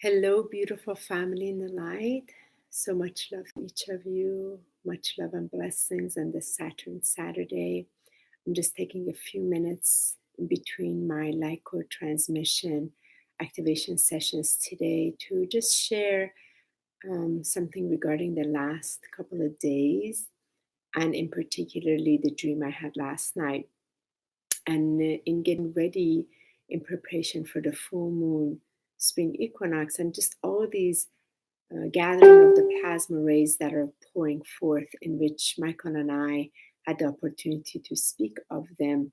Hello, beautiful family in the light. So much love to each of you. Much love and blessings on this Saturn Saturday. I'm just taking a few minutes in between my light code transmission activation sessions today to just share something regarding the last couple of days, and in particularly the dream I had last night. And in getting ready in preparation for the full moon spring equinox and just all these gathering of the plasma rays that are pouring forth, in which Michael and I had the opportunity to speak of them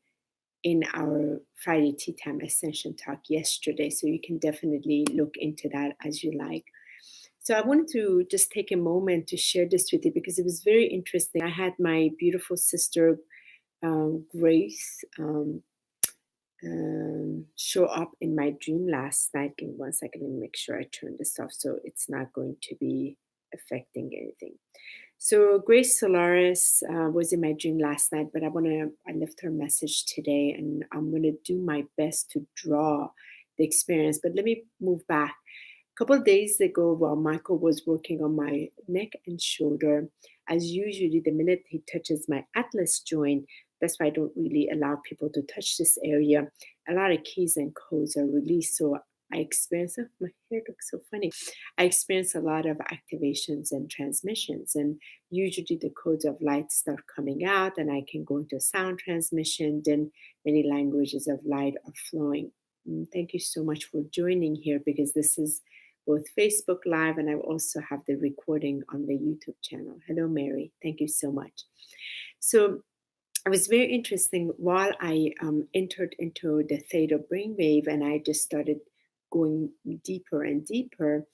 in our Friday Tea Time Ascension talk yesterday. So you can definitely look into that as you like. So I wanted to just take a moment to share this with you because it was very interesting. I had my beautiful sister, Grace, show up in my dream last night. Give me 1 second, let me make sure I turn this off so it's not going to be affecting anything. So Grace Solaris was in my dream last night, but I left her message today, and I'm gonna do my best to draw the experience. But let me move back. A couple of days ago, while Michael was working on my neck and shoulder, as usually, the minute he touches my atlas joint, that's why I don't really allow people to touch this area. A lot of keys and codes are released. So I experience, oh, my hair looks so funny. I experience a lot of activations and transmissions. And usually the codes of light start coming out, and I can go into sound transmission. Then many languages of light are flowing. Thank you so much for joining here, because this is both Facebook Live, and I also have the recording on the YouTube channel. Hello, Mary. Thank you so much. So it was very interesting. While I entered into the theta brainwave and I just started going deeper and deeper,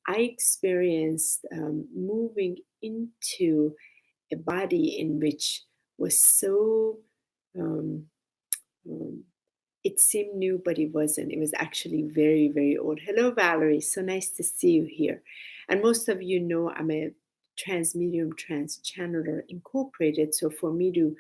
I experienced moving into a body in which was so, um, um, it seemed new, but it wasn't. It was actually very, very old. Hello, Valerie. So nice to see you here. And most of you know I'm a transmedium transchanneler incorporated. So for me to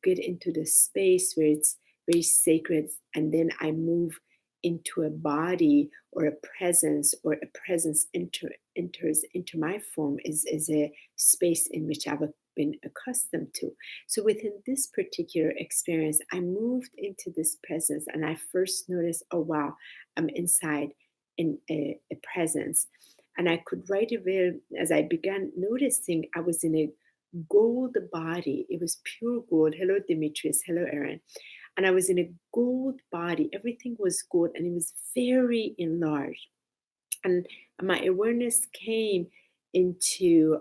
get into the space where it's very sacred, and then I move into a body or a presence, or a presence enters into my form, is a space in which I've been accustomed to. So within this particular experience, I moved into this presence, and I first noticed, oh wow, I'm inside in a presence. And I could right away, as I began noticing, I was in a gold body. It was pure gold. Hello, Demetrius. Hello, Aaron. And I was in a gold body. Everything was gold, and it was very enlarged. And my awareness came into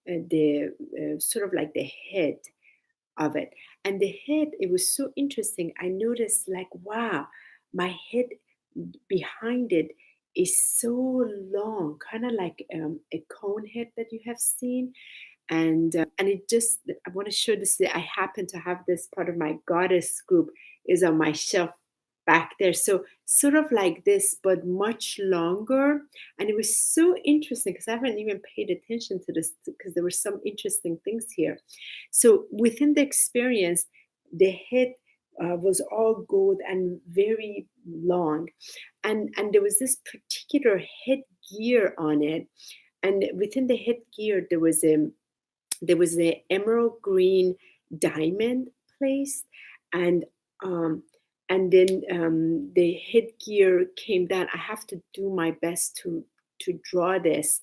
the sort of like the head of it. And the head, it was so interesting. I noticed, like, wow, my head behind it is so long, kind of like a cone head that you have seen. And it just, I want to show this. I happen to have this part of my goddess group is on my shelf back there. So sort of like this, but much longer. And it was so interesting because I haven't even paid attention to this, because there were some interesting things here. So within the experience, the head was all gold and very long. And there was this particular headgear on it. And within the headgear, there was an emerald green diamond placed, and um, then the headgear came down. I have to do my best to draw this,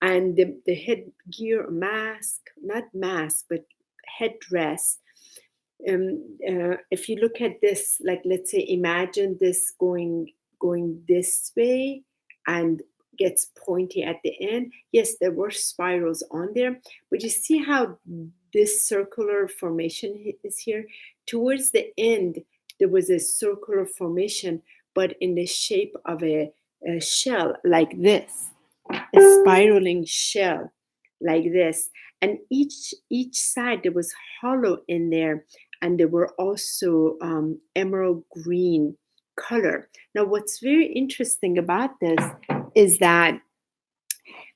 and the headgear mask, not mask, but headdress. If you look at this, like, let's say, imagine this going this way and gets pointy at the end. Yes, there were spirals on there, but you see how this circular formation is here. Towards the end, there was a circular formation, but in the shape of a shell, like this, a spiraling shell, like this. And each side, there was hollow in there, and there were also emerald green color. Now, what's very interesting about this is that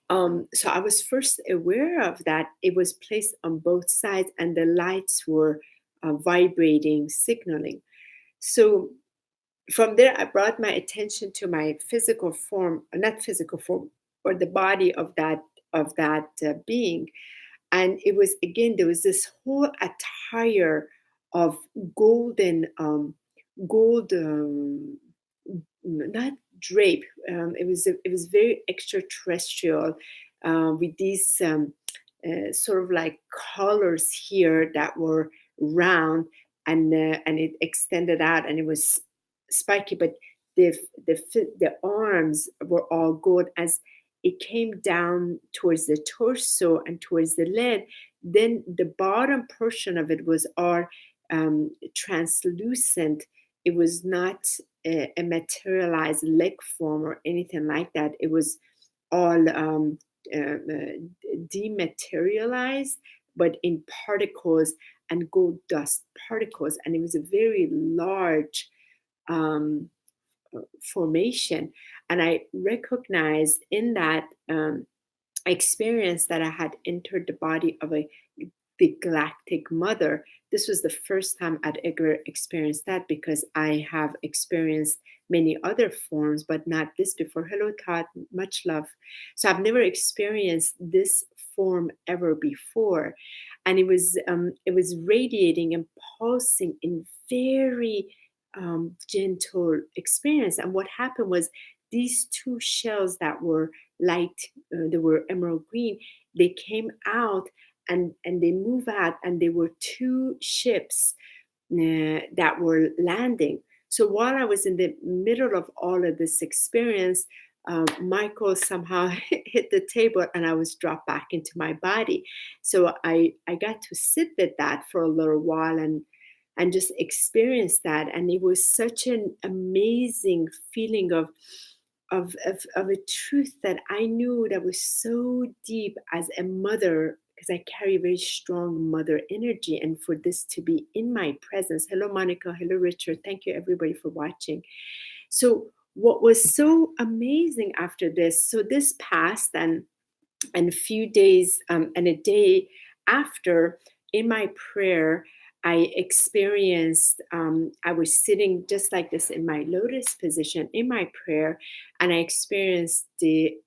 so I was first aware of that. It was placed on both sides, and the lights were vibrating, signaling. So from there, I brought my attention to my physical form, not physical form, or the body of that being. And it was, again, there was this whole attire of golden, gold, not drape. It was very extraterrestrial, with these sort of like colors here that were round, and it extended out, and it was spiky, but the arms were all gold. As it came down towards the torso and towards the leg, then the bottom portion of it was all translucent. It was not a materialized leg form or anything like that. It was all dematerialized, but in particles and gold dust particles. And it was a very large um, formation. And I recognized in that experience that I had entered the body of the Galactic Mother. This was the first time I'd ever experienced that, because I have experienced many other forms, but not this before. Hello, Todd. Much love. So I've never experienced this form ever before, and it was radiating and pulsing in very gentle experience. And what happened was, these two shells that were light, they were emerald green. They came out, and they move out, and there were two ships that were landing. So while I was in the middle of all of this experience, Michael somehow hit the table, and I was dropped back into my body. So I got to sit with that for a little while, and just experience that. And it was such an amazing feeling of a truth that I knew that was so deep as a mother, because I carry very strong mother energy. And for this to be in my presence. Hello, Monica. Hello, Richard. Thank you, everybody, for watching. So what was so amazing after this, so this passed, and a few days and a day after, in my prayer, I experienced, I was sitting just like this in my lotus position in my prayer, and I experienced the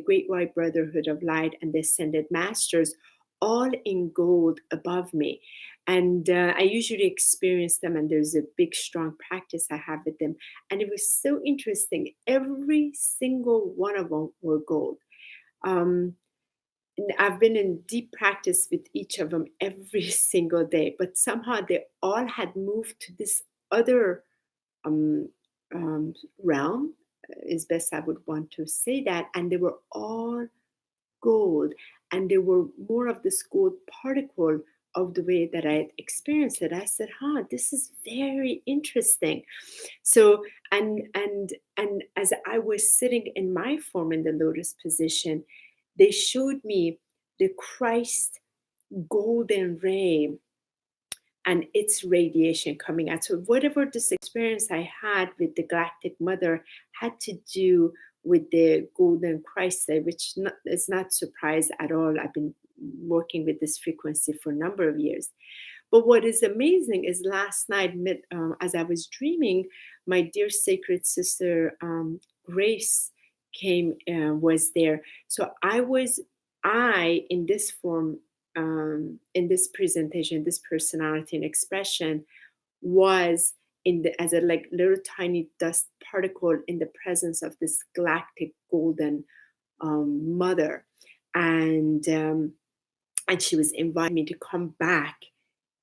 Great White Brotherhood of Light and the Ascended Masters all in gold above me. And I usually experience them, and there's a big, strong practice I have with them. And it was so interesting. Every single one of them were gold. And I've been in deep practice with each of them every single day, but somehow they all had moved to this other um, realm, is best I would want to say that, and they were all gold, and they were more of this gold particle of the way that I had experienced it. I said, this is very interesting. So, and as I was sitting in my form in the lotus position, they showed me the Christ golden ray and its radiation coming out. So whatever this experience I had with the Galactic Mother had to do with the golden Christ, which is not surprise at all. I've been working with this frequency for a number of years. But what is amazing is last night, as I was dreaming, my dear sacred sister Grace was there. So I in this form, in this presentation, this personality and expression, was as a like little tiny dust particle in the presence of this galactic golden mother, and she was inviting me to come back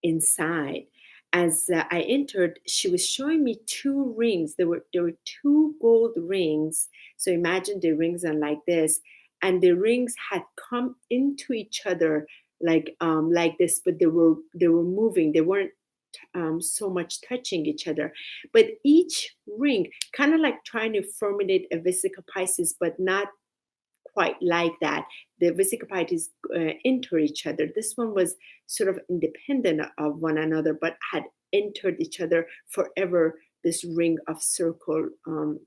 inside. As I entered, she was showing me two rings. There were two gold rings. So imagine the rings are like this, and the rings had come into each other like this, but they were moving. They weren't so much touching each other, but each ring kind of like trying to formulate a Vesica Pisces, but not quite like that. The Vesica Pisces enter each other. This one was sort of independent of one another, but had entered each other forever, this ring of circle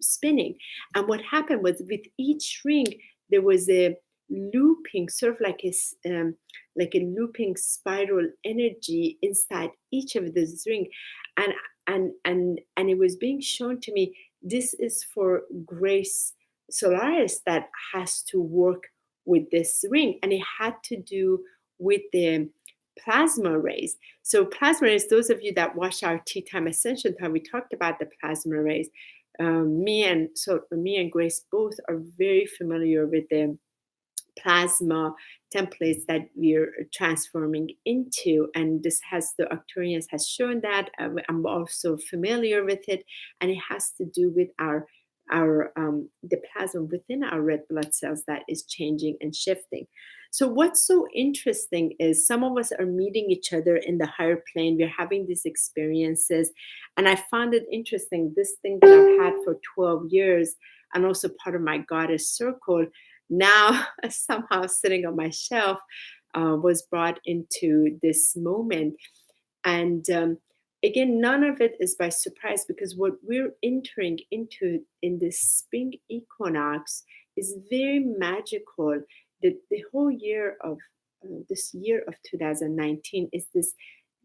spinning. And what happened was, with each ring, there was a looping, sort of like a looping spiral energy inside each of this ring. And and it was being shown to me, this is for Grace Solaris that has to work with this ring, and it had to do with the plasma rays. So plasma rays, those of you that watch our Tea Time Ascension time, we talked about the plasma rays. Me and Grace both are very familiar with the plasma templates that we're transforming into, and this has the Arcturians has shown that. I'm also familiar with it, and it has to do with our the plasma within our red blood cells that is changing and shifting. So what's so interesting is some of us are meeting each other in the higher plane. We're having these experiences, and I found it interesting, this thing that I've had for 12 years and also part of my goddess circle, now somehow sitting on my shelf, was brought into this moment. And again, none of it is by surprise, because what we're entering into in this spring equinox is very magical. The whole year of this year of 2019 is this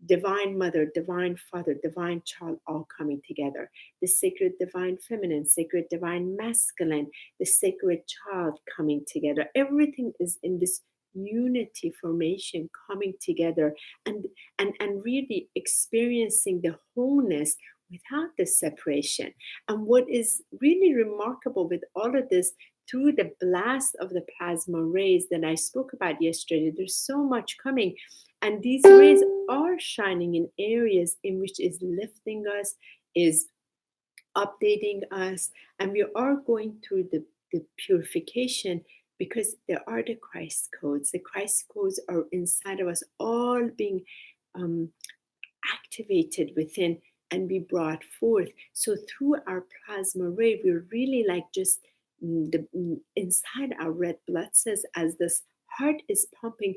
divine mother, divine father, divine child all coming together. The sacred divine feminine, sacred divine masculine, the sacred child coming together. Everything is in this unity formation coming together, and really experiencing the wholeness without the separation. And what is really remarkable with all of this, through the blast of the plasma rays that I spoke about yesterday, there's so much coming. And these rays are shining in areas in which is lifting us, is updating us, and we are going through the purification, because there are the Christ codes. The Christ codes are inside of us, all being activated within and be brought forth. So through our plasma ray, we're really like just inside our red blood cells, as this heart is pumping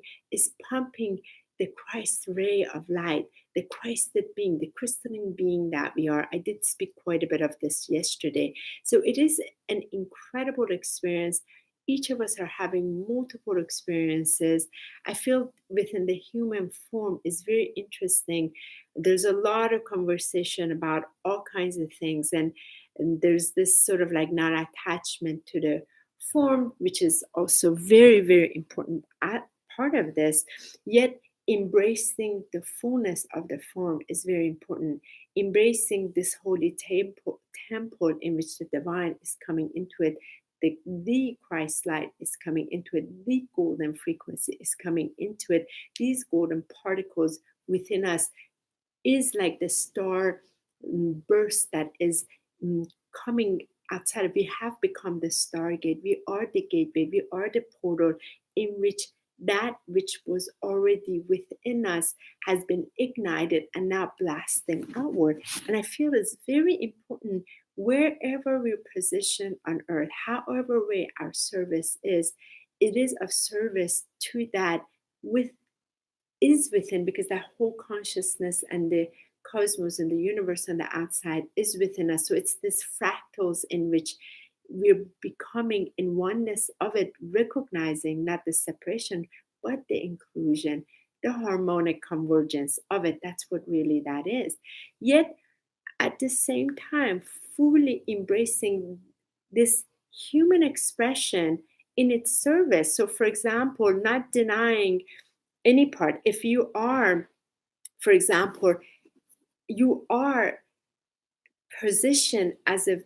the Christ ray of light, the Christed being, the crystalline being that we are. I did speak quite a bit of this yesterday. So it is an incredible experience. Each of us are having multiple experiences. I feel within the human form is very interesting. There's a lot of conversation about all kinds of things, and there's this sort of like non-attachment to the form, which is also very, very important part of this. Yet embracing the fullness of the form is very important. Embracing this holy temple in which the divine is coming into it, the Christ light is coming into it, the golden frequency is coming into it. These golden particles within us is like the star burst that is coming outside. We have become the stargate. We are the gateway. We are the portal in which that which was already within us has been ignited and now blasting outward. And I feel it's very important, wherever we're positioned on earth, however way our service is, it is of service to that is within, because that whole consciousness and the cosmos and the universe on the outside is within us. So it's this fractals in which we're becoming in oneness of it, recognizing not the separation, but the inclusion, the harmonic convergence of it. That's what really that is. Yet at the same time, fully embracing this human expression in its service. So for example, not denying any part. If you are, for example, you are positioned as a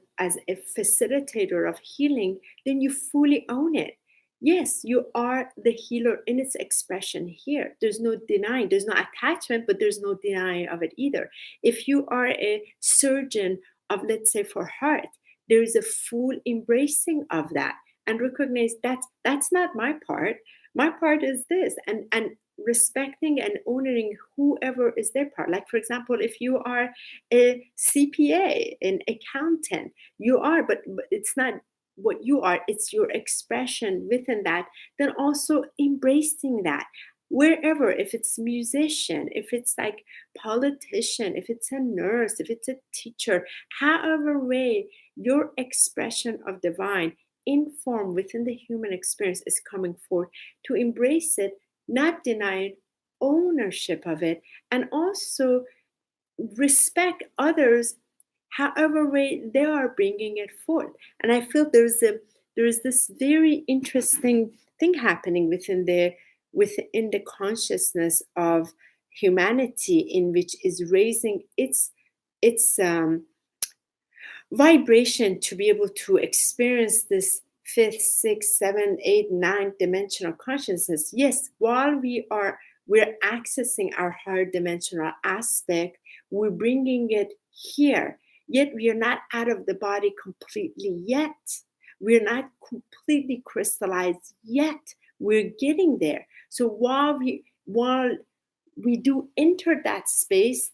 facilitator of healing, then you fully own it. Yes, you are the healer in its expression here. There's no denying, there's no attachment, but there's no denying of it either. If you are a surgeon of, let's say, for heart, there is a full embracing of that, and recognize that's not my part. My part is this, and respecting and honoring whoever is their part. Like, for example, if you are a CPA, an accountant, you are, but it's not what you are, it's your expression within that. Then also embracing that wherever, if it's musician, if it's like politician, if it's a nurse, if it's a teacher, however way your expression of divine in form within the human experience is coming forth, to embrace it, not denying ownership of it, and also respect others however way they are bringing it forth. And I feel there's this very interesting thing happening within the consciousness of humanity, in which is raising its vibration to be able to experience this fifth, sixth, seventh, eighth, ninth dimensional consciousness. Yes, while we're accessing our higher dimensional aspect, we're bringing it here. Yet we are not out of the body completely yet. We're not completely crystallized yet. We're getting there. So while we do enter that space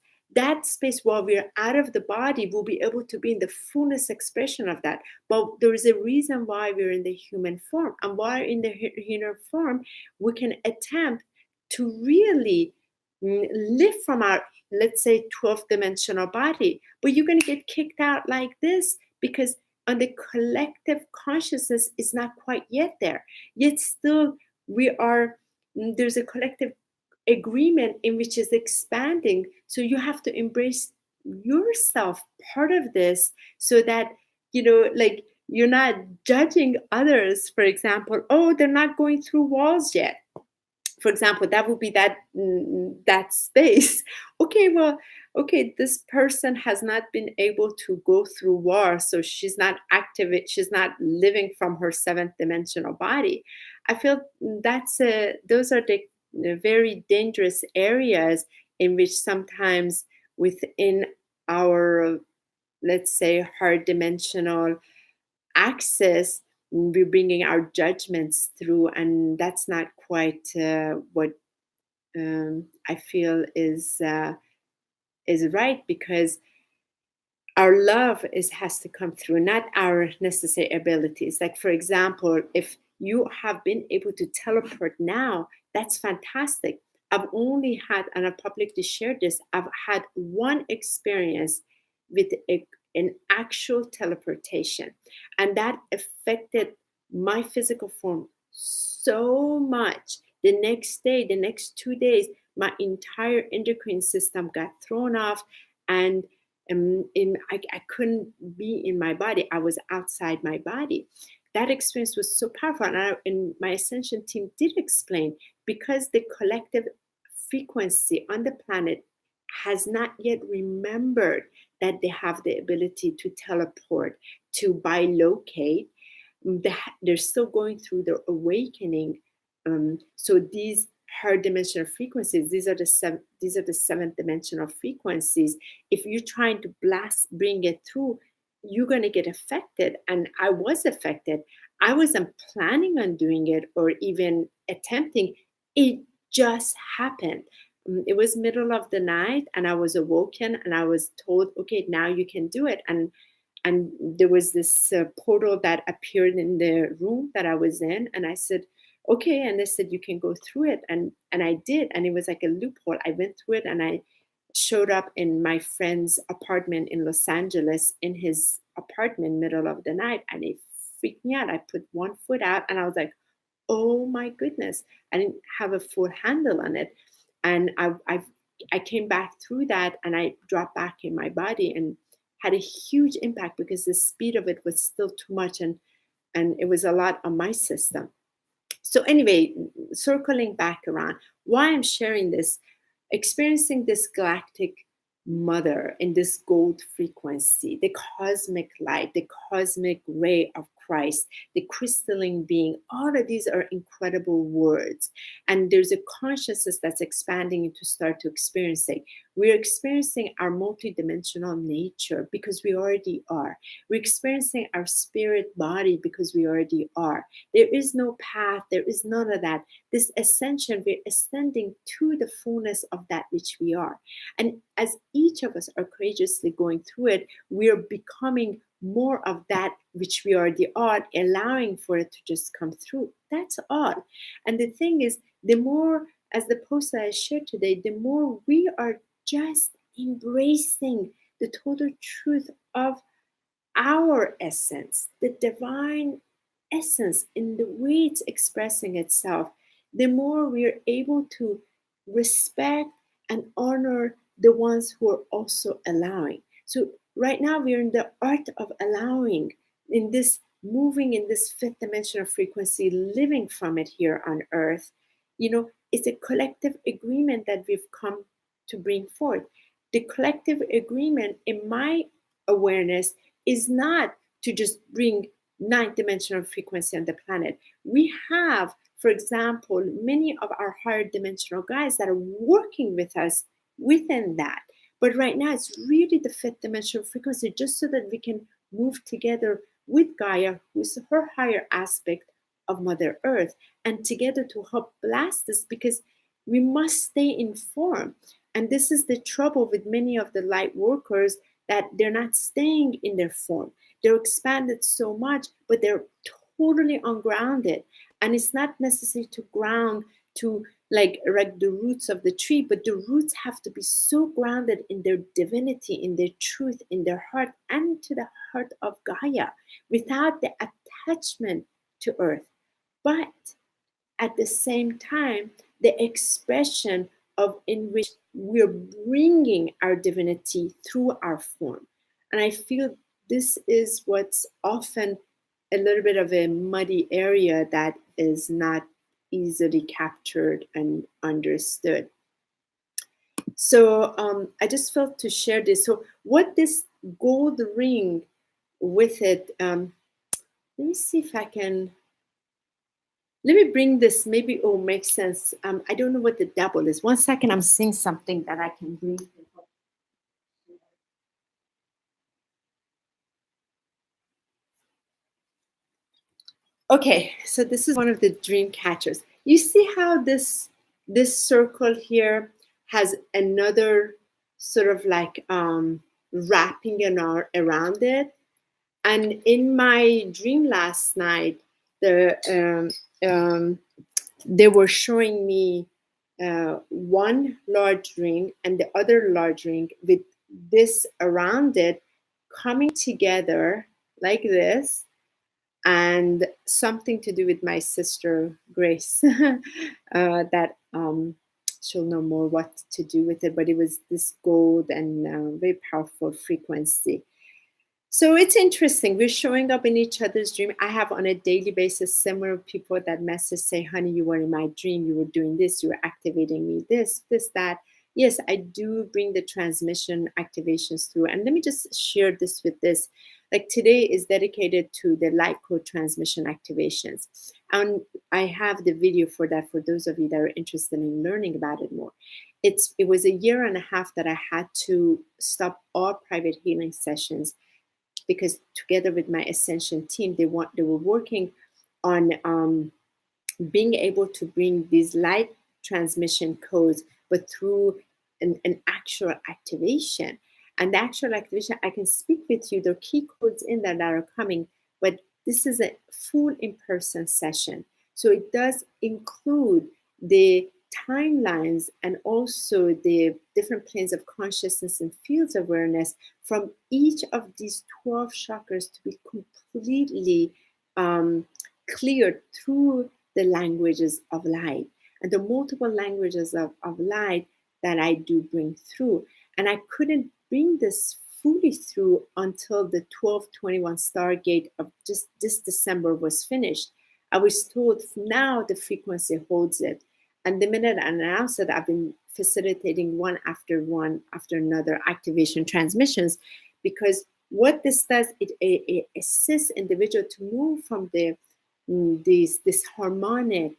while we're out of the body, we'll be able to be in the fullest expression of that. But there is a reason why we're in the human form. And while in the human form, we can attempt to really live from our, let's say, 12th dimensional body. But you're going to get kicked out like this because on the collective consciousness is not quite yet there. Yet still there's a collective agreement in which is expanding. So you have to embrace yourself part of this, so that like you're not judging others. For example, oh, they're not going through walls yet. For example, that would be that space. Okay, well, okay, this person has not been able to go through war, so she's not active. She's not living from her seventh dimensional body. I feel those are the very dangerous areas in which sometimes within our, let's say, higher dimensional access, we're bringing our judgments through, and that's not quite what I feel is right, because our love has to come through, not our necessary abilities. Like, for example, if you have been able to teleport now, that's fantastic. I've only had, and I've publicly shared this, I've had one experience with an actual teleportation, and that affected my physical form so much. The next day, the next 2 days, my entire endocrine system got thrown off, and I couldn't be in my body. I was outside my body. That experience was so powerful. And my Ascension team did explain, because the collective frequency on the planet has not yet remembered that they have the ability to teleport, to bilocate. They're still going through their awakening. So these higher dimensional frequencies, these are the seventh dimensional frequencies. If you're trying to bring it through, you're going to get affected. And I was affected. I wasn't planning on doing it or even attempting. It just happened. It was middle of the night, and I was awoken, and I was told, okay, now you can do it. And there was this portal that appeared in the room that I was in, and I said, okay. And they said, you can go through it. And I did. And it was like a loophole. I went through it, and I showed up in my friend's apartment in Los Angeles, in his apartment, middle of the night. And it freaked me out. I put one foot out, and I was like, oh my goodness. I didn't have a full handle on it. And I came back through that, and I dropped back in my body, and had a huge impact because the speed of it was still too much. And it was a lot on my system. So anyway, circling back around, why I'm sharing this, experiencing this galactic mother in this gold frequency, the cosmic light, the cosmic ray of Christ, the crystalline being, all of these are incredible words. And there's a consciousness that's expanding into start to experiencing. We're experiencing our multidimensional nature because we already are. We're experiencing our spirit body because we already are. There is no path. There is none of that. This ascension, we're ascending to the fullness of that which we are. And as each of us are courageously going through it, we are becoming more of that which we already are, allowing for it to just come through. That's all. And the thing is, the more, as the post that I shared today, the more we are just embracing the total truth of our essence, the divine essence in the way it's expressing itself, the more we are able to respect and honor the ones who are also allowing. So right now we're in the art of allowing, in this moving in this fifth dimensional frequency, living from it here on earth. It's a collective agreement that we've come to bring forth. The collective agreement, in my awareness, is not to just bring ninth dimensional frequency on the planet. We have, for example, many of our higher dimensional guides that are working with us within that. But right now, it's really the fifth dimensional frequency, just so that we can move together with Gaia, who's her higher aspect of Mother Earth, and together to help blast this, because we must stay informed. And this is the trouble with many of the light workers, that they're not staying in their form. They're expanded so much, but they're totally ungrounded. And it's not necessary to ground to like the roots of the tree, but the roots have to be so grounded in their divinity, in their truth, in their heart, and to the heart of Gaia, without the attachment to earth. But at the same time, the expression of in which we're bringing our divinity through our form. And I feel this is what's often a little bit of a muddy area that is not easily captured and understood. So I just felt to share this. So what this gold ring with it, let me see if I can, let me bring this, maybe it will make sense. I don't know what the double is. 1 second, I'm seeing something that I can bring. Okay, so this is one of the dream catchers. You see how this circle here has another sort of like wrapping around it. And in my dream last night, they were showing me one large ring and the other large ring with this around it coming together like this, and something to do with my sister Grace that she'll know more what to do with it, but it was this gold and very powerful frequency. So it's interesting. We're showing up in each other's dream. I have on a daily basis similar people that message, say, honey, you were in my dream. You were doing this. You were activating me, this, that. Yes, I do bring the transmission activations through. And let me just share this with this. Like today is dedicated to the light code transmission activations. And I have the video for that for those of you that are interested in learning about it more. It was a year and a half that I had to stop all private healing sessions, because together with my Ascension team, they were working on being able to bring these light transmission codes, but through an actual activation. And the actual activation, I can speak with you. There are key codes in there that are coming, but this is a full in-person session. So it does include the timelines and also the different planes of consciousness and fields of awareness from each of these 12 chakras to be completely cleared through the languages of light and the multiple languages of light that I do bring through. And I couldn't bring this fully through until the 1221 Stargate of just this December was finished. I was told now the frequency holds it. And the minute I announced it, I've been facilitating one after another activation transmissions, because what this does, it assists individual to move from this harmonic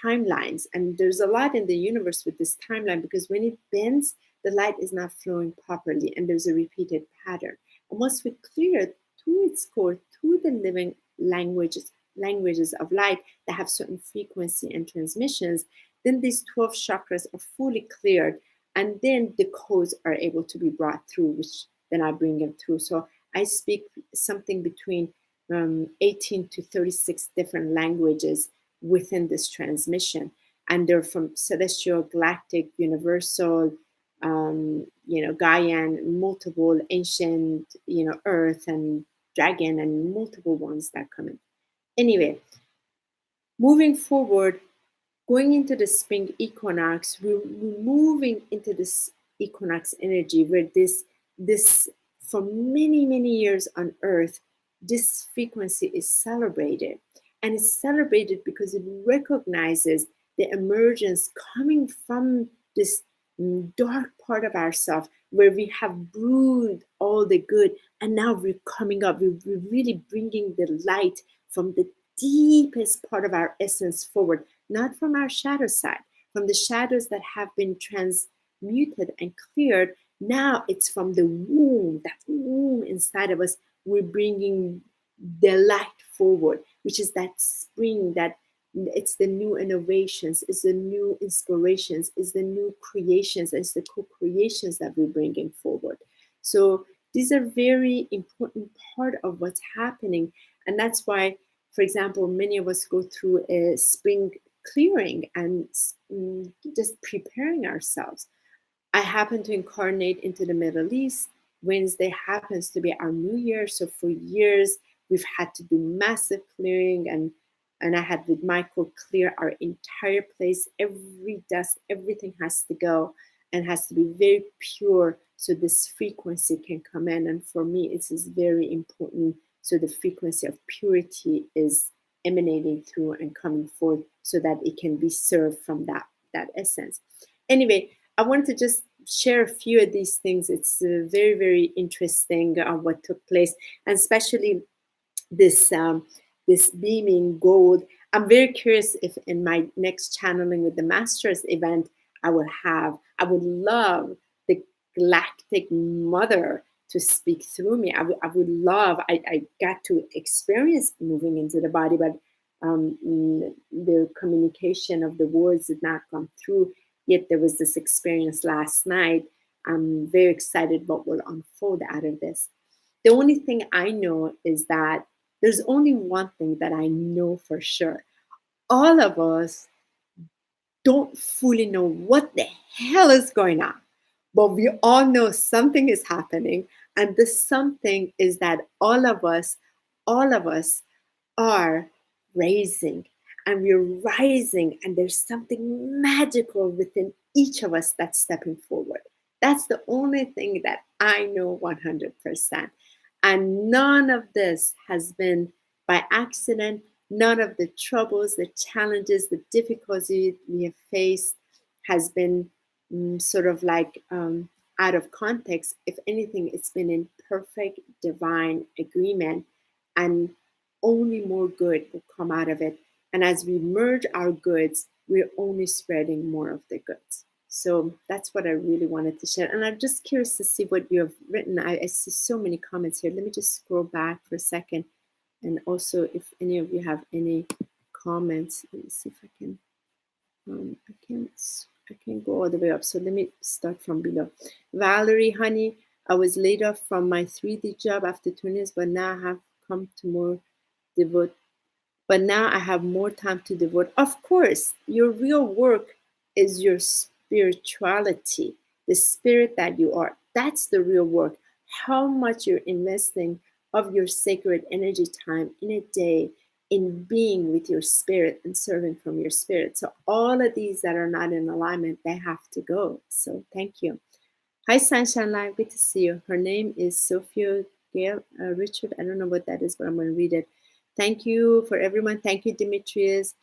timelines. And there's a lot in the universe with this timeline, because when it bends, the light is not flowing properly and there's a repeated pattern. And once we clear it through its core, through the living languages of light that have certain frequency and transmissions, then these 12 chakras are fully cleared, and then the codes are able to be brought through, which then I bring them through. So I speak something between 18 to 36 different languages within this transmission, and they're from celestial, galactic, universal, Gaian, multiple ancient, earth and dragon, and multiple ones that come in. Anyway, moving forward, going into the spring equinox, we're moving into this equinox energy, where this for many years on Earth, this frequency is celebrated. And it's celebrated because it recognizes the emergence coming from this dark part of ourselves, where we have brewed all the good, and now we're coming up, we're really bringing the light from the deepest part of our essence forward, not from our shadow side, from the shadows that have been transmuted and cleared. Now it's from the womb, that womb inside of us, we're bringing the light forward, which is that spring, that it's the new innovations, it's the new inspirations, it's the new creations, it's the co-creations that we're bringing forward. So these are very important part of what's happening. And that's why, for example, many of us go through a spring clearing and just preparing ourselves. I happen to incarnate into the Middle East. Wednesday happens to be our new year. So for years, we've had to do massive clearing, and I had with Michael clear our entire place. Every dust, everything has to go and has to be very pure so this frequency can come in. And for me, it is very important. So the frequency of purity is emanating through and coming forth so that it can be served from that essence. Anyway, I wanted to just share a few of these things. It's very interesting what took place, and especially this beaming gold. I'm very curious if in my next channeling with the Masters event, I would love the Galactic Mother to speak through me. I would love, I got to experience moving into the body, but the communication of the words did not come through. Yet there was this experience last night. I'm very excited what will unfold out of this. The only thing I know is that there's only one thing that I know for sure. All of us don't fully know what the hell is going on, but we all know something is happening. And the something is that all of us are raising, and we're rising, and there's something magical within each of us that's stepping forward. That's the only thing that I know 100%. And none of this has been by accident. None of the troubles, the challenges, the difficulties we have faced has been sort of like out of context. If anything, it's been in perfect divine agreement, and only more good will come out of it. And as we merge our goods, we're only spreading more of the goods. So that's what I really wanted to share. And I'm just curious to see what you have written. I see so many comments here. Let me just scroll back for a second. And also, if any of you have any comments, let me see if I can. I can't go all the way up. So let me start from below. Valerie, honey, I was laid off from my 3D job after 20 years, but now I have come to more devote. But now I have more time to devote. Of course, your real work is your spirituality, the spirit that you are. That's the real work. How much you're investing of your sacred energy time in a day in being with your spirit and serving from your spirit. So all of these that are not in alignment, they have to go. So thank you. Hi, Sunshine Live. Good to see you. Her name is Sophia Gail Richard. I don't know what that is, but I'm going to read it. Thank you for everyone. Thank you, Demetrius.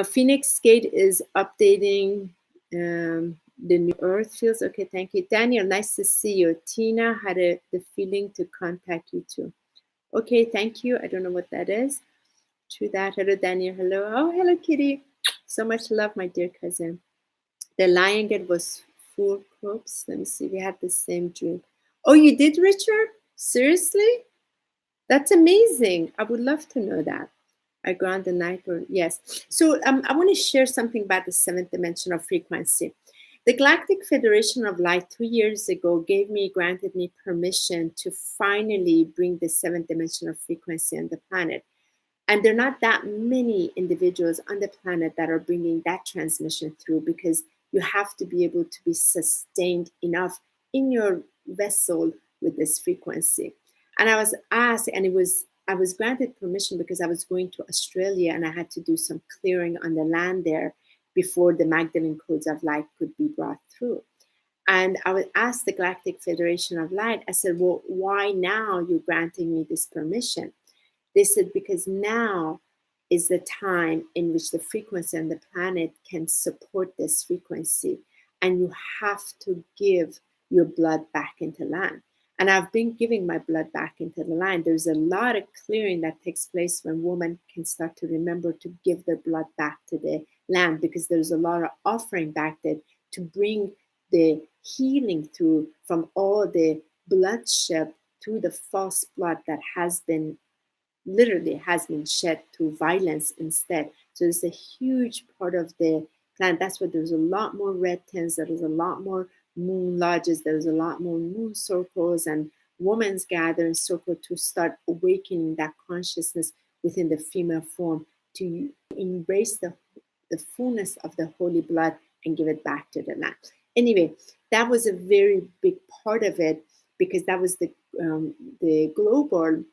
Phoenix Gate is updating the new Earth fields. Okay, thank you. Daniel, nice to see you. Tina had the feeling to contact you too. Okay, thank you. I don't know what that is. True that. Hello, Daniel. Hello. Oh, hello, Kitty. So much love, my dear cousin. The Lion Gate was full corpse. Let me see. We had the same dream. Oh, you did, Richard? Seriously? That's amazing. I would love to know that. I grant the night or yes. So I want to share something about the 7th dimensional frequency. The Galactic Federation of Light 3 years ago granted me permission to finally bring the 7th dimensional frequency on the planet. And there are not that many individuals on the planet that are bringing that transmission through, because you have to be able to be sustained enough in your vessel with this frequency. And I was asked, and I was granted permission because I was going to Australia and I had to do some clearing on the land there before the Magdalene codes of light could be brought through. And I would ask the Galactic Federation of Light, I said, well, why now you're granting me this permission? They said, because now is the time in which the frequency on the planet can support this frequency. And you have to give your blood back into land. And I've been giving my blood back into the land. There's a lot of clearing that takes place when women can start to remember to give their blood back to the land, because there's a lot of offering back there to bring the healing through from all the bloodshed through the false blood that has been literally has been shed through violence instead. So it's a huge part of the planet. That's why there's a lot more red tents, there's a lot more moon lodges, there's a lot more moon circles and women's gathering circle to start awakening that consciousness within the female form to embrace the fullness of the holy blood and give it back to the land. Anyway, that was a very big part of it, because that was the global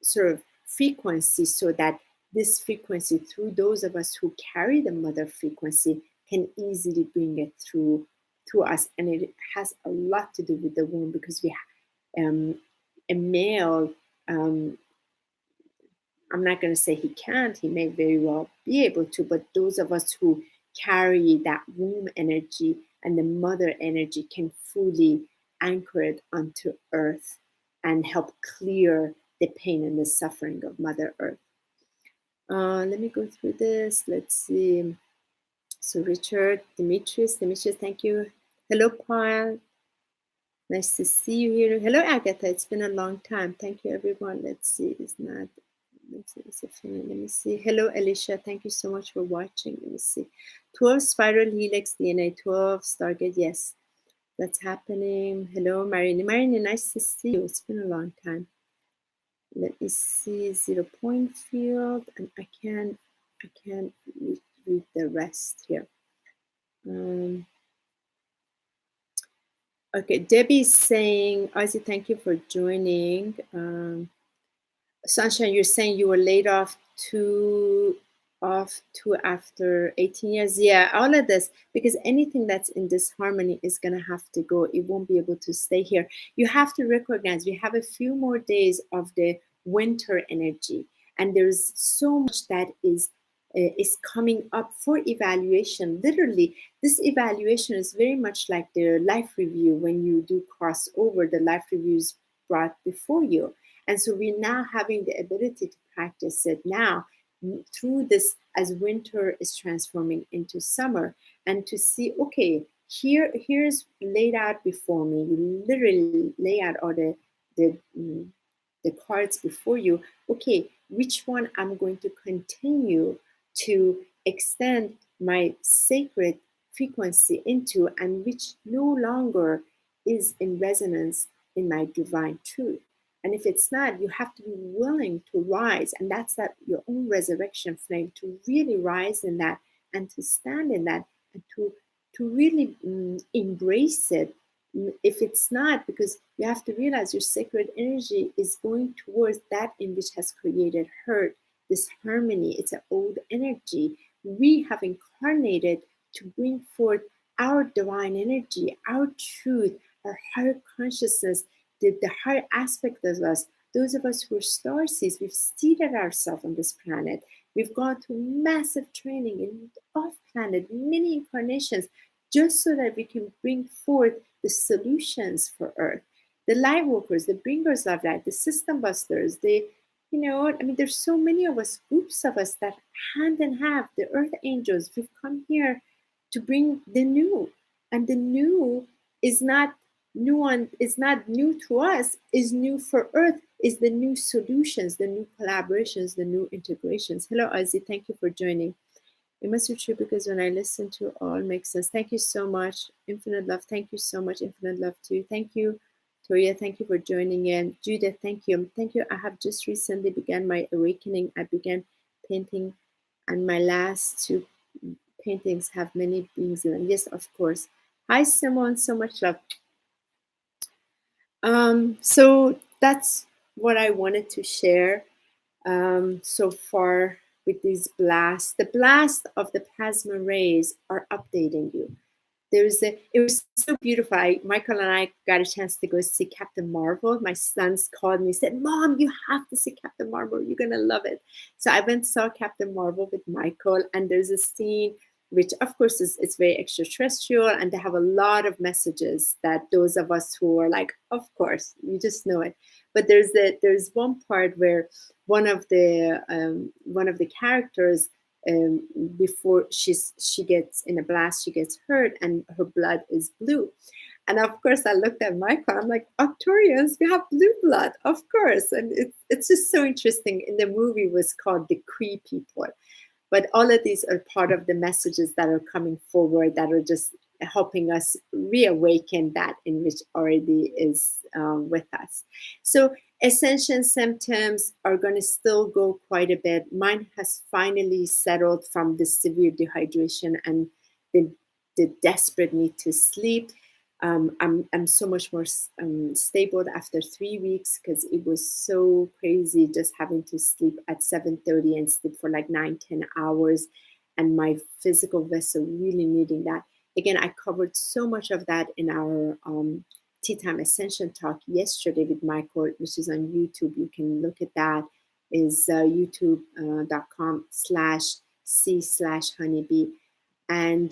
sort of frequency, so that this frequency, through those of us who carry the mother frequency, can easily bring it through us. And it has a lot to do with the womb, because we a male, I'm not going to say he can't, he may very well be able to, but those of us who carry that womb energy and the mother energy can fully anchor it onto earth and help clear the pain and the suffering of Mother Earth. Let me go through this. Let's see. So Richard, Demetrius, thank you. Hello, Paul. Nice to see you here. Hello, Agatha. It's been a long time. Thank you, everyone. Let's see. It's not. Let's see. It's a feeling. Let me see. Hello, Alicia. Thank you so much for watching. Let me see. 12 spiral helix DNA. 12 Stargate. Yes, that's happening. Hello, Marini. Marini, nice to see you. It's been a long time. Let me see. 0 point field, and I can't read the rest here. Okay, Debbie's saying, Ozzy, thank you for joining. Sunshine, you're saying you were laid off to after 18 years. Yeah, all of this, because anything that's in disharmony is going to have to go. It won't be able to stay here. You have to recognize we have a few more days of the winter energy, and there's so much that is coming up for evaluation. Literally, this evaluation is very much like the life review. When you do crossover, the life review is brought before you. And so we're now having the ability to practice it now through this, as winter is transforming into summer, and to see, okay, here's laid out before me. You literally lay out all the cards before you. Okay, which one I'm going to continue to extend my sacred frequency into, and which no longer is in resonance in my divine truth. And if it's not, you have to be willing to rise, and that's that your own resurrection flame, to really rise in that and to stand in that and to really embrace it. If it's not, because you have to realize your sacred energy is going towards that in which has created hurt, this harmony. It's an old energy. We have incarnated to bring forth our divine energy, our truth, our higher consciousness, the higher aspect of us. Those of us who are starseeds, we've seated ourselves on this planet. We've gone through massive training in off planet, many incarnations, just so that we can bring forth the solutions for Earth. The light workers, the bringers of light, the system busters, there's so many of us, groups of us that hand in hand, the Earth angels, we've come here to bring the new. And the new is not new to us, is new for Earth, is the new solutions, the new collaborations, the new integrations. Hello, Ozzy, thank you for joining. It must be true, because when I listen to all makes sense. Thank you so much. Infinite love. Thank you so much. Infinite love too. Thank you, Toria. Thank you for joining in. Judith, thank you. Thank you. I have just recently began my awakening. I began painting, and my last 2 paintings have many beings in them. Yes, of course. Hi, Simone. So much love. So that's what I wanted to share so far with these blasts. The blast of the plasma rays are updating you. it was so beautiful. Michael and I got a chance to go see Captain Marvel. My sons called me, said, "Mom, you have to see Captain Marvel. You're gonna love it." So I went and saw Captain Marvel with Michael, and there's a scene which, of course, is it's very extraterrestrial, and they have a lot of messages that those of us who are like, of course, you just know it. But there's one part where one of the characters, before she gets in a blast, she gets hurt and her blood is blue. And of course I looked at Michael, I'm like, Arcturians, we have blue blood, of course. And it's just so interesting. In the movie was called The Cree People. But all of these are part of the messages that are coming forward that are just helping us reawaken that in which already is with us. So Ascension symptoms are going to still go quite a bit. Mine has finally settled from the severe dehydration and the desperate need to sleep. I'm so much more stable after 3 weeks, because it was so crazy just having to sleep at 7:30 and sleep for like 9-10 hours, and my physical vessel really needing that. Again, I covered so much of that in our Tea Time Ascension talk yesterday with Michael, which is on YouTube. You can look at that. Is youtube.com/c/HoniB. And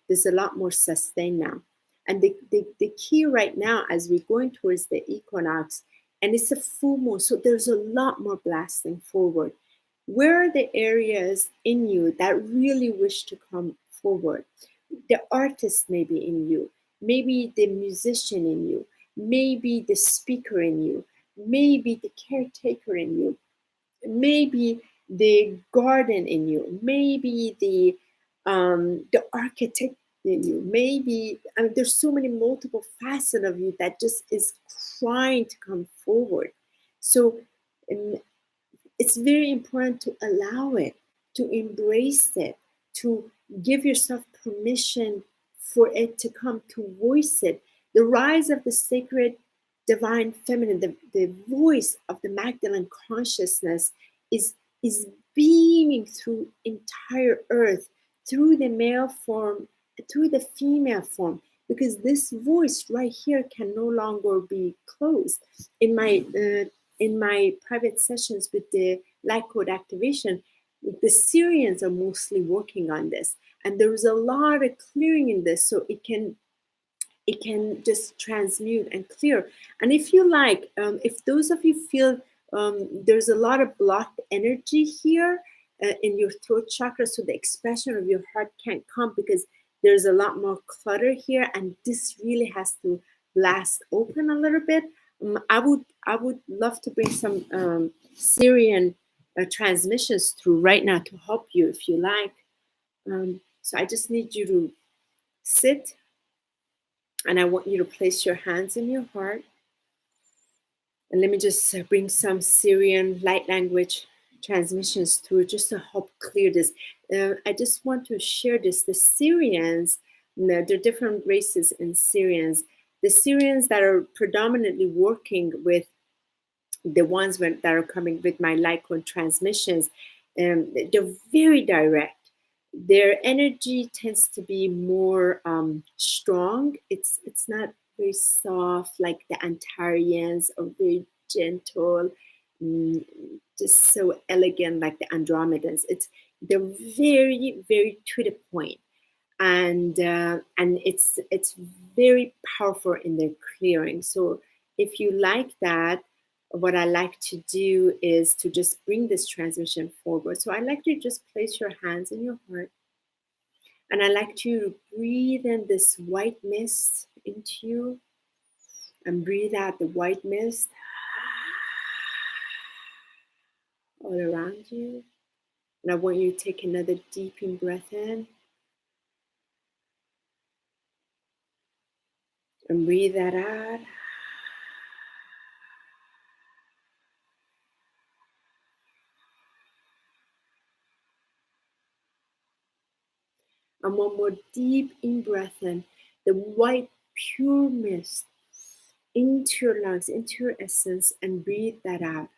there's a lot more sustained now. And the key right now, as we're going towards the equinox, and it's a full moon, so there's a lot more blasting forward. Where are the areas in you that really wish to come forward? The artist may be in you, maybe the musician in you, maybe the speaker in you, maybe the caretaker in you, maybe the garden in you, maybe the architect in you, maybe, I mean, there's so many multiple facets of you that just is trying to come forward. So it's very important to allow it, to embrace it, to give yourself permission for it to come, to voice it. The rise of the sacred divine feminine, the voice of the Magdalene consciousness is beaming through entire earth, through the male form, through the female form, because this voice right here can no longer be closed. In my private sessions with the light code activation, the Sirians are mostly working on this, and there is a lot of clearing in this, so it can just transmute and clear. And if you like, if those of you feel there's a lot of blocked energy here in your throat chakra, so the expression of your heart can't come because there's a lot more clutter here, and this really has to blast open a little bit. I would love to bring some Sirian transmissions through right now to help you if you like. So I just need you to sit, and I want you to place your hands in your heart. And let me just bring some Sirian light language transmissions through just to help clear this. I just want to share this. The Sirians, there are different races in Sirians. The Sirians that are predominantly working with the ones that are coming with my light code transmissions, they're very direct. Their energy tends to be more strong. It's not very soft like the Antarians, or very gentle, just so elegant like the Andromedans. They're very, very to the point, and it's very powerful in their clearing. So if you like that, what I like to do is to just bring this transmission forward. So I like to just place your hands in your heart, and I like to breathe in this white mist into you, and breathe out the white mist all around you. And I want you to take another deep in breath in, and breathe that out. And one more deep in breath in, the white pure mist into your lungs, into your essence, and breathe that out.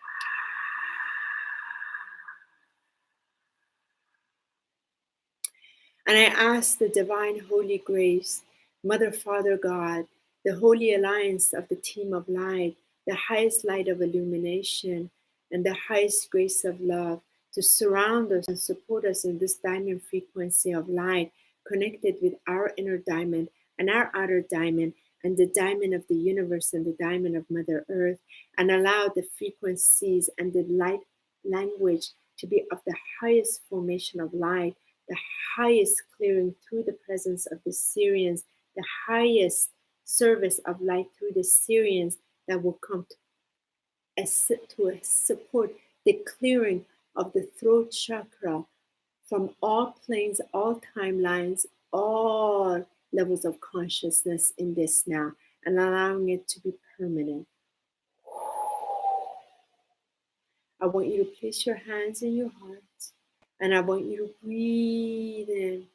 And I ask the divine holy grace, Mother, Father, God, the holy alliance of the team of light, the highest light of illumination, and the highest grace of love to surround us and support us in this diamond frequency of light, connected with our inner diamond and our outer diamond, and the diamond of the universe and the diamond of Mother Earth, and allow the frequencies and the light language to be of the highest formation of light, the highest clearing through the presence of the Sirians, the highest service of light through the Sirians that will come to support the clearing of the throat chakra from all planes, all timelines, all levels of consciousness in this now, and allowing it to be permanent. I want you to place your hands in your heart, and I want you to breathe in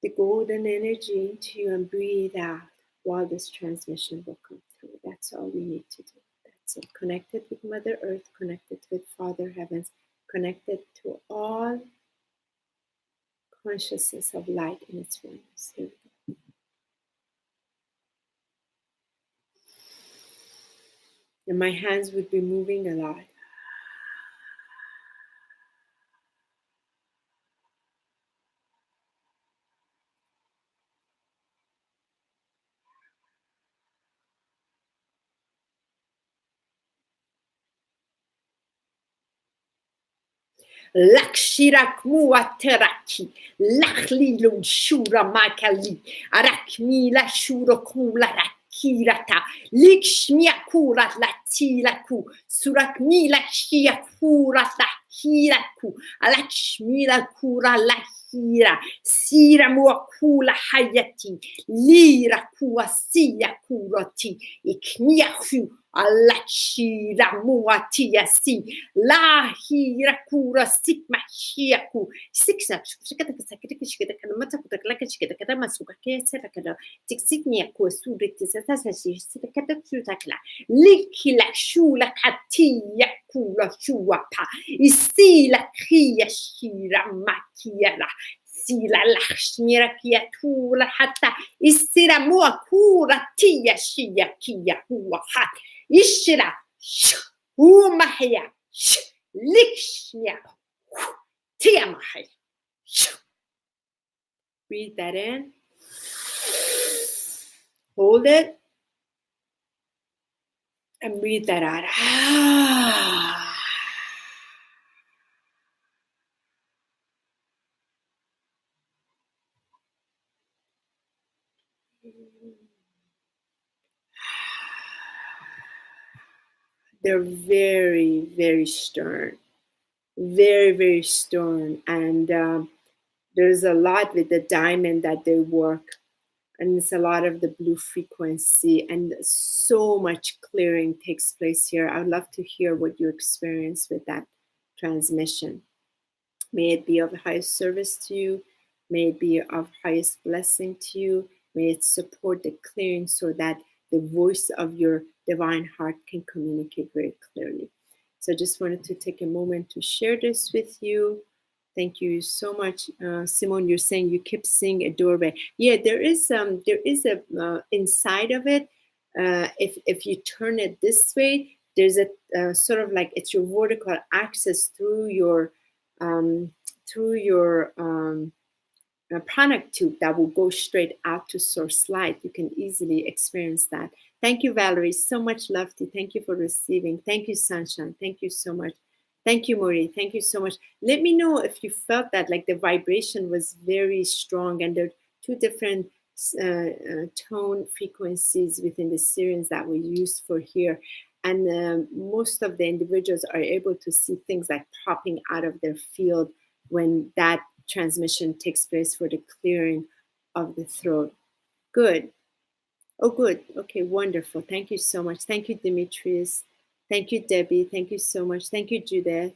the golden energy into you and breathe out while this transmission will come through. That's all we need to do. That's it. Connected with Mother Earth, connected with Father Heavens, connected to all consciousness of light in its oneness. Here we go. And my hands would be moving a lot. Lakshirak muateraki, lakhli lun shura makali, arakmi la shura kula rakirata, likshmiakura latilaku, surakmi la shiakura lahiraku, alakshmi la kura lahira, sira muakula hayati, lira kua siya kurati, ikmiahu. Alachira muatia si la hira kura sikma hiaku siksa shikata sakita shikata kana mata kuta laka shikata kada masuka kesa kada tiksiknia ku suriti sasa shikata kada sutakla likila shula katia kula shuapa isila kriya shira makiara sila lakshmira kia tula hatta isira mua kura tia shia kia huwa hat Ishira, Umahaya, Likshya, Tiamahaya. Breathe that in. Hold it. And breathe that out. They're very, very stern. Very, very stern. And there's a lot with the diamond that they work. And it's a lot of the blue frequency. And so much clearing takes place here. I would love to hear what you experience with that transmission. May it be of highest service to you. May it be of highest blessing to you. May it support the clearing so that the voice of your divine heart can communicate very clearly. So I just wanted to take a moment to share this with you. Thank you so much, Simone. You're saying you keep seeing a doorway. Yeah, there is a inside of it. If you turn it this way, there's a sort of like it's your vertical access through your pranic tube that will go straight out to source light. You can easily experience that. Thank you, Valerie. So much love to you. Thank you for receiving. Thank you, Sunshine. Thank you so much. Thank you, Maureen. Thank you so much. Let me know if you felt that like the vibration was very strong, and there are two different tone frequencies within the Sirians that were used for here. And most of the individuals are able to see things like popping out of their field when that transmission takes place for the clearing of the throat. Good. Oh, good. Okay, wonderful. Thank you so much. Thank you, Demetrius. Thank you, Debbie. Thank you so much. Thank you, Judith.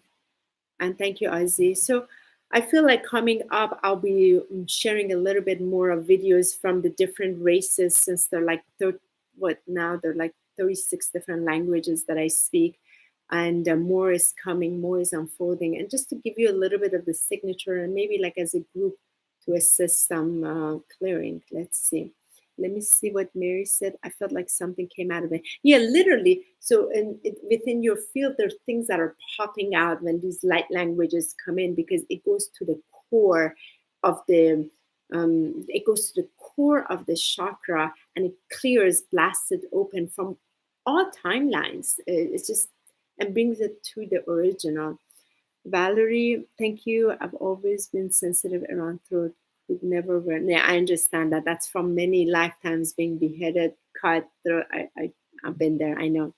And thank you, Ozzy. So I feel like coming up, I'll be sharing a little bit more of videos from the different races, since they're like, they're like 36 different languages that I speak. And more is coming, more is unfolding. And just to give you a little bit of the signature, and maybe like as a group, to assist some clearing. Let's see. Let me see what Mary said. I felt like something came out of it. Yeah, literally. So within your field, there are things that are popping out when these light languages come in, because it goes to the core of the chakra, and it clears, blasts it open from all timelines. It's just, and brings it to the original. Valerie, thank you. I've always been sensitive around throat. Could never wear. Yeah, I understand that. That's from many lifetimes being beheaded, cut throat. I've been there. I know.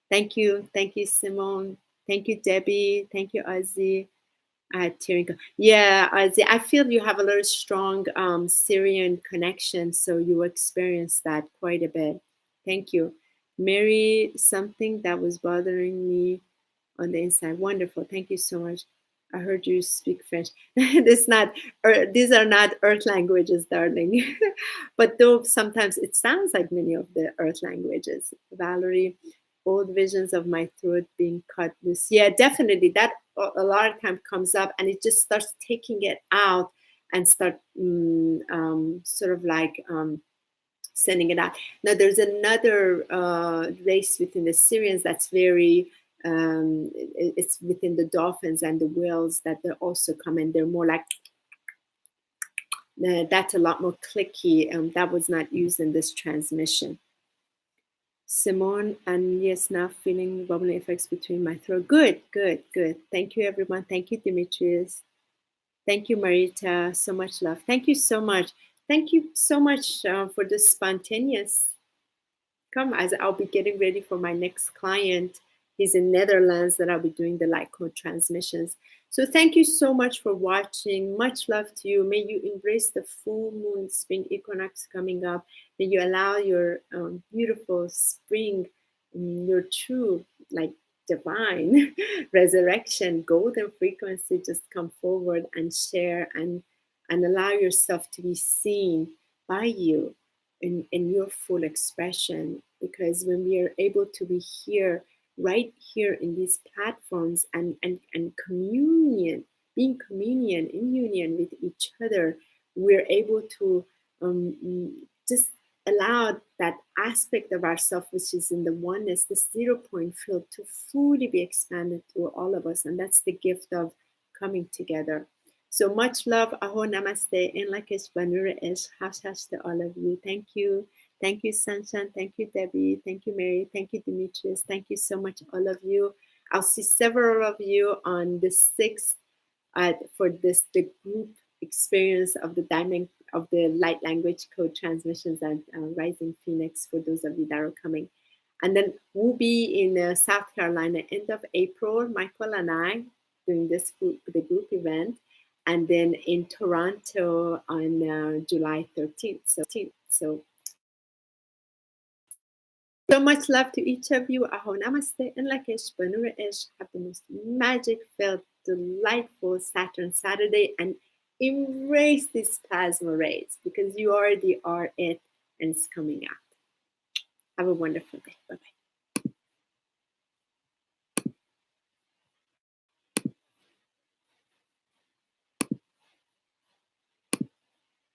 Thank you. Thank you, Simone. Thank you, Debbie. Thank you, Ozzy. Tirinka. Yeah, Ozzy, I feel you have a very strong Sirian connection, so you experience that quite a bit. Thank you. Mary, something that was bothering me on the inside. Wonderful. Thank you so much. I heard you speak French. These are not earth languages, darling. But though sometimes it sounds like many of the earth languages. Valerie, old visions of my throat being cut loose. Yeah, definitely. That a lot of time comes up, and it just starts taking it out and start sort of like sending it out. Now, there's another race within the Sirians that's very, it's within the dolphins and the whales that they also come in. They're more like, that's a lot more clicky. That was not used in this transmission. Simone, and yes, now feeling bubbling effects between my throat. Good, good, good. Thank you, everyone. Thank you, Demetrius. Thank you, Marita. So much love. Thank you so much. Thank you so much for this spontaneous come, as I'll be getting ready for my next client. He's in Netherlands, that I'll be doing the light code transmissions. So thank you so much for watching. Much love to you. May you embrace the full moon spring equinox coming up. May you allow your beautiful spring, your true, like divine resurrection, golden frequency, just come forward and share and allow yourself to be seen by you in your full expression. Because when we are able to be here, right here in these platforms, and communion, being communion in union with each other, we're able to just allow that aspect of ourself, which is in the oneness, the 0 point field, to fully be expanded through all of us. And that's the gift of coming together. So much love. Aho namaste. En lakesh banura esh. Hash to all of you. Thank you. Thank you, Sunshine. Thank you, Debbie. Thank you, Mary. Thank you, Demetrius. Thank you so much, all of you. I'll see several of you on the 6th for the group experience of the diamond of the light language code transmissions at Rising Phoenix, for those of you that are coming. And then we'll be in South Carolina end of April, Michael and I, doing the group event. And then in Toronto on July 13th. So much love to each of you. Aho namaste and lakesh banura ish. Have the most magic-filled, delightful Saturn Saturday, and embrace these plasma rays, because you already are it, and it's coming out. Have a wonderful day. Bye-bye.